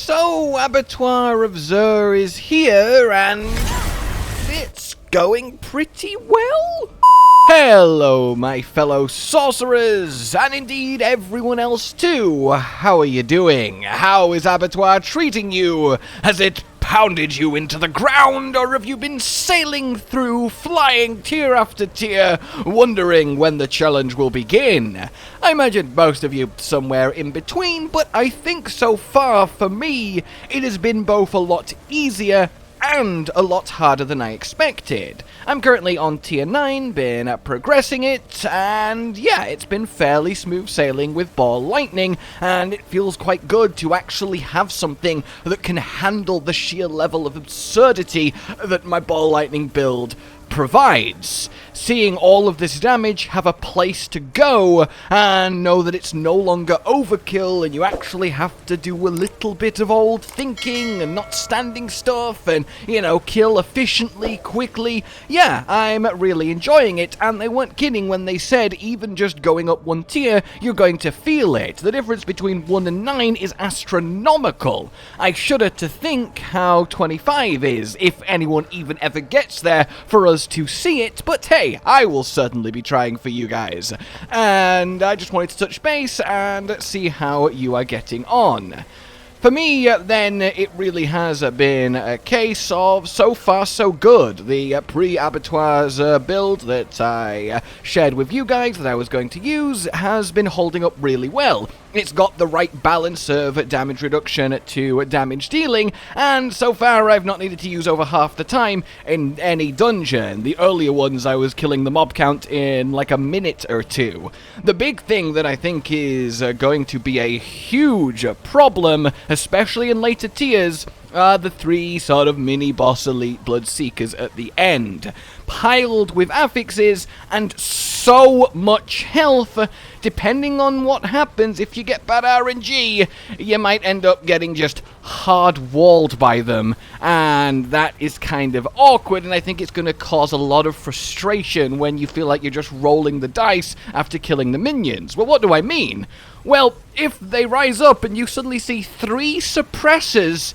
So, Abattoir of Zir is here, and it's going pretty well. Hello, my fellow sorcerers, and indeed everyone else too. How are you doing? How is Abattoir treating you? Has it pounded you into the ground, or have you been sailing through, flying tier after tier, wondering when the challenge will begin? I imagine most of you somewhere in between, but I think so far, for me, it has been both a lot easier and a lot harder than I expected. I'm currently on tier 9, been progressing it, and yeah, it's been fairly smooth sailing with Ball Lightning, and it feels quite good to actually have something that can handle the sheer level of absurdity that my Ball Lightning build provides. Seeing all of this damage have a place to go, and know that it's no longer overkill, and you actually have to do a little bit of old thinking, and not standing stuff, and, you know, kill efficiently, quickly. Yeah, I'm really enjoying it, and they weren't kidding when they said even just going up one tier, you're going to feel it. The difference between 1 and 9 is astronomical. I shudder to think how 25 is, if anyone even ever gets there for us to see it, but hey, I will certainly be trying for you guys. And I just wanted to touch base and see how you are getting on. For me, then, it really has been a case of so far so good. The pre-Abattoirs build that I shared with you guys that I was going to use has been holding up really well. It's got the right balance of damage reduction to damage dealing, and so far I've not needed to use over half the time in any dungeon. The earlier ones I was killing the mob count in like a minute or two. The big thing that I think is going to be a huge problem, especially in later tiers, are the 3 sort of mini-boss elite blood seekers at the end, piled with affixes and so much health. Depending on what happens, if you get bad RNG, you might end up getting just hard-walled by them, and that is kind of awkward, and I think it's going to cause a lot of frustration when you feel like you're just rolling the dice after killing the minions. Well, what do I mean? Well, if they rise up and you suddenly see 3 suppressors,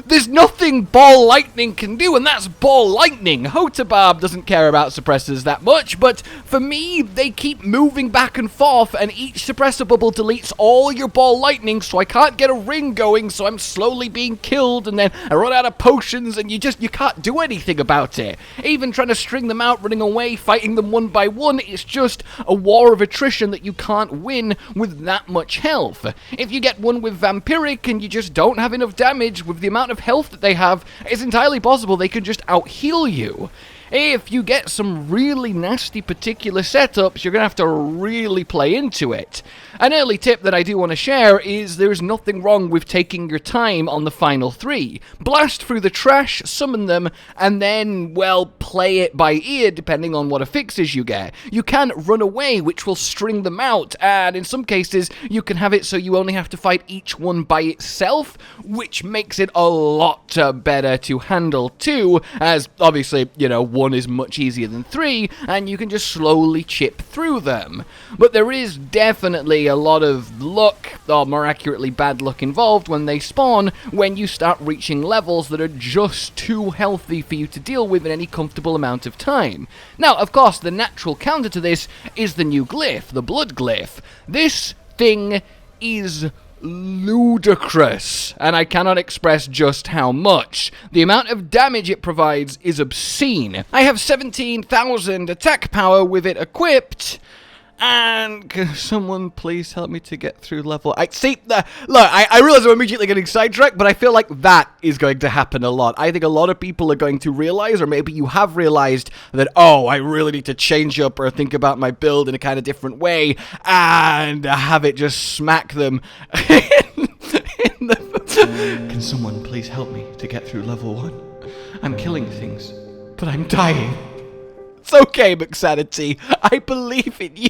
there's nothing Ball Lightning can do, and that's Ball Lightning. Hotabarb doesn't care about suppressors that much, but for me, they keep moving back and forth, and each suppressor bubble deletes all your Ball Lightning, so I can't get a ring going, so I'm slowly being killed, and then I run out of potions, and you can't do anything about it. Even trying to string them out, running away, fighting them one by one, it's just a war of attrition that you can't win with that much health. If you get one with Vampiric, and you just don't have enough damage with the amount of health that they have, it's entirely possible they can just out-heal you. If you get some really nasty particular setups, you're going to have to really play into it. An early tip that I do want to share is there's nothing wrong with taking your time on the final 3. Blast through the trash, summon them, and then, well, play it by ear depending on what affixes you get. You can run away, which will string them out, and in some cases, you can have it so you only have to fight each one by itself, which makes it a lot better to handle too, as obviously, you know, 1 is much easier than 3, and you can just slowly chip through them. But there is definitely a lot of luck, or more accurately bad luck, involved when they spawn, when you start reaching levels that are just too healthy for you to deal with in any comfortable amount of time. Now, of course, the natural counter to this is the new Glyph, the Blood Glyph. This thing is ludicrous, and I cannot express just how much. The amount of damage it provides is obscene. I have 17,000 attack power with it equipped, and can someone please help me to get through level... I realize I'm immediately getting sidetracked, but I feel like that is going to happen a lot. I think a lot of people are going to realize, or maybe you have realized, that, oh, I really need to change up or think about my build in a kind of different way, and have it just smack them in the... Can someone please help me to get through level 1? I'm killing things, but I'm dying. It's okay, McSanity. I believe in you.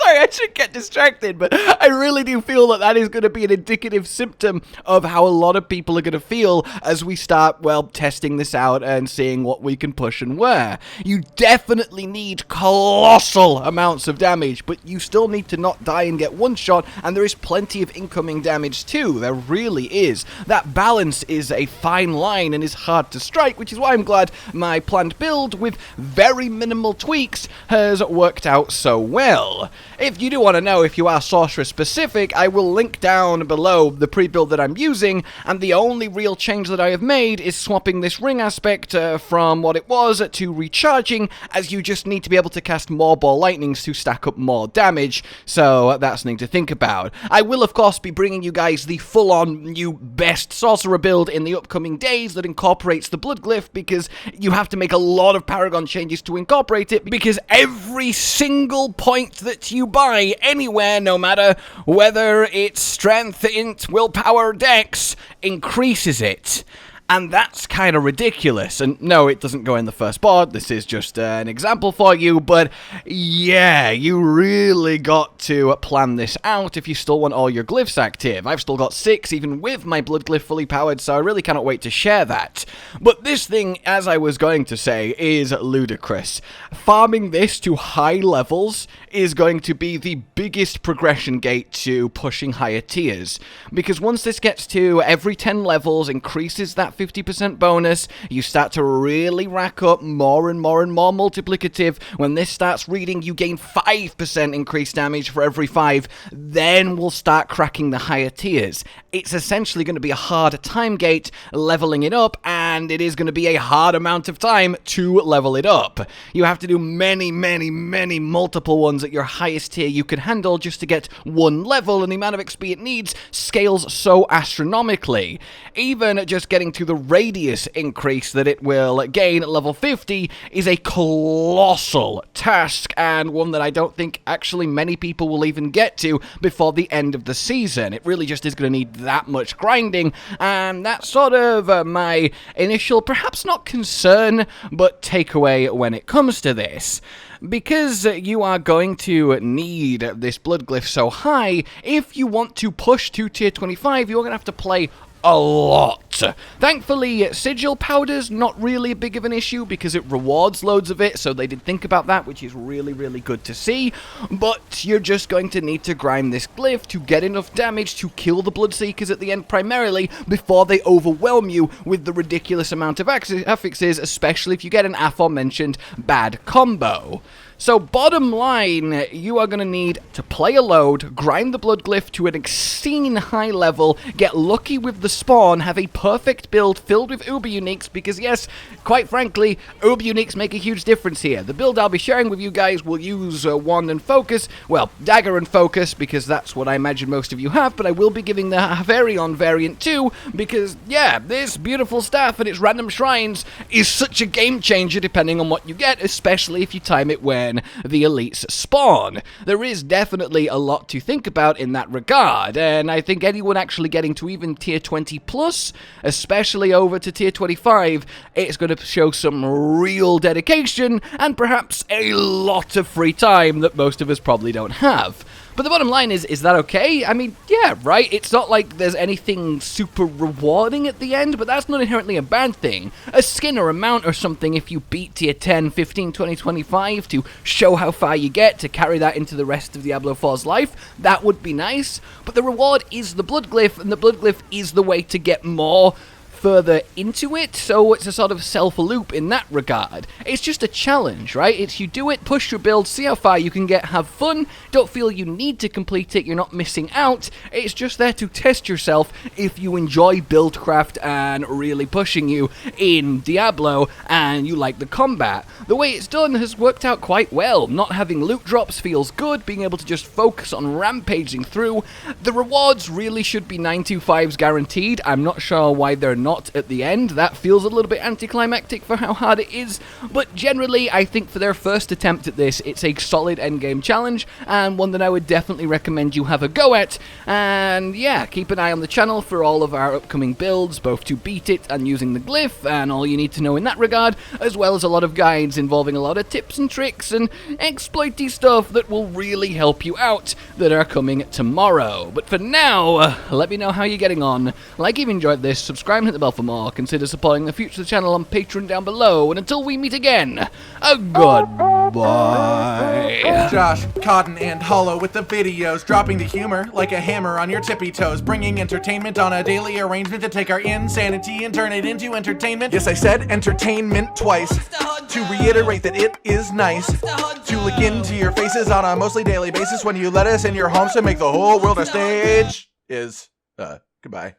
Sorry, I should get distracted, but I really do feel that that is going to be an indicative symptom of how a lot of people are going to feel as we start, well, testing this out and seeing what we can push and where. You definitely need colossal amounts of damage, but you still need to not die and get one shot, and there is plenty of incoming damage too. There really is. That balance is a fine line and is hard to strike, which is why I'm glad my planned build with very minimal tweaks has worked out so well. If you do want to know if you are Sorcerer specific, I will link down below the pre-build that I'm using, and the only real change that I have made is swapping this ring aspect from what it was to recharging, as you just need to be able to cast more Ball Lightnings to stack up more damage, so that's something to think about. I will of course be bringing you guys the full-on new best Sorcerer build in the upcoming days that incorporates the Blood Glyph, because you have to make a lot of paragon changes to incorporate it, because every single point that you buy anywhere, no matter whether it's strength, int, willpower, dex, increases it. And that's kind of ridiculous. And no, it doesn't go in the first board. This is just an example for you. But yeah, you really got to plan this out if you still want all your glyphs active. I've still got 6, even with my blood glyph fully powered, so I really cannot wait to share that. But this thing, as I was going to say, is ludicrous. Farming this to high levels is going to be the biggest progression gate to pushing higher tiers. Because once this gets to every 10 levels, increases that 50% bonus, you start to really rack up more and more and more multiplicative. When this starts reading, you gain 5% increased damage for every 5, then we'll start cracking the higher tiers. It's essentially going to be a hard time gate leveling it up, and it is going to be a hard amount of time to level it up. You have to do many multiple ones at your highest tier you can handle just to get one level, and the amount of XP it needs scales so astronomically. Even just getting to the radius increase that it will gain at level 50 is a colossal task, and one that I don't think actually many people will even get to before the end of the season. It really just is going to need that much grinding, and that's sort of my initial, perhaps not concern, but takeaway when it comes to this. Because you are going to need this blood glyph so high, if you want to push to tier 25, you're going to have to play a lot. Thankfully, sigil powder's not really big of an issue because it rewards loads of it, so they did think about that, which is really good to see. But you're just going to need to grind this glyph to get enough damage to kill the Bloodseekers at the end primarily before they overwhelm you with the ridiculous amount of affixes, especially if you get an aforementioned bad combo. So bottom line, you are going to need to play a load, grind the blood glyph to an obscene high level, get lucky with the spawn, have a perfect build filled with Uber Uniques, because yes, quite frankly, Uber Uniques make a huge difference here. The build I'll be sharing with you guys will use wand and focus, well, dagger and focus, because that's what I imagine most of you have, but I will be giving the Havarion variant too, because yeah, this beautiful staff and its random shrines is such a game changer depending on what you get, especially if you time it when the elites spawn. There is definitely a lot to think about in that regard, and I think anyone actually getting to even tier 20 plus, especially over to tier 25, it's going to show some real dedication and perhaps a lot of free time that most of us probably don't have. But the bottom line is that okay? I mean, yeah, right? It's not like there's anything super rewarding at the end, but that's not inherently a bad thing. A skin or a mount or something if you beat tier 10, 15, 20, 25 to show how far you get, to carry that into the rest of Diablo 4's life, that would be nice. But the reward is the blood glyph, and the blood glyph is the way to get more further into it, so it's a sort of self-loop in that regard. It's just a challenge, right? It's you do it, push your build, see how far you can get, have fun, don't feel you need to complete it, you're not missing out, it's just there to test yourself if you enjoy buildcraft and really pushing you in Diablo and you like the combat. The way it's done has worked out quite well. Not having loot drops feels good, being able to just focus on rampaging through. The rewards really should be 925s guaranteed. I'm not sure why they're not. not at the end. That feels a little bit anticlimactic for how hard it is, but generally I think for their first attempt at this, it's a solid endgame challenge, and one that I would definitely recommend you have a go at. And yeah, keep an eye on the channel for all of our upcoming builds, both to beat it and using the glyph, and all you need to know in that regard, as well as a lot of guides involving a lot of tips and tricks and exploity stuff that will really help you out that are coming tomorrow. But for now, let me know how you're getting on. Like if you enjoyed this, subscribe and hit the bell for more. Consider supporting the future of the channel on Patreon down below. And until we meet again, a goodbye. Josh, Cotton, and Hollow with the videos, dropping the humor like a hammer on your tippy toes, bringing entertainment on a daily arrangement to take our insanity and turn it into entertainment. Yes, I said entertainment twice, to reiterate that it is nice to look into your faces on a mostly daily basis when you let us in your homes to make the whole world a stage. Goodbye.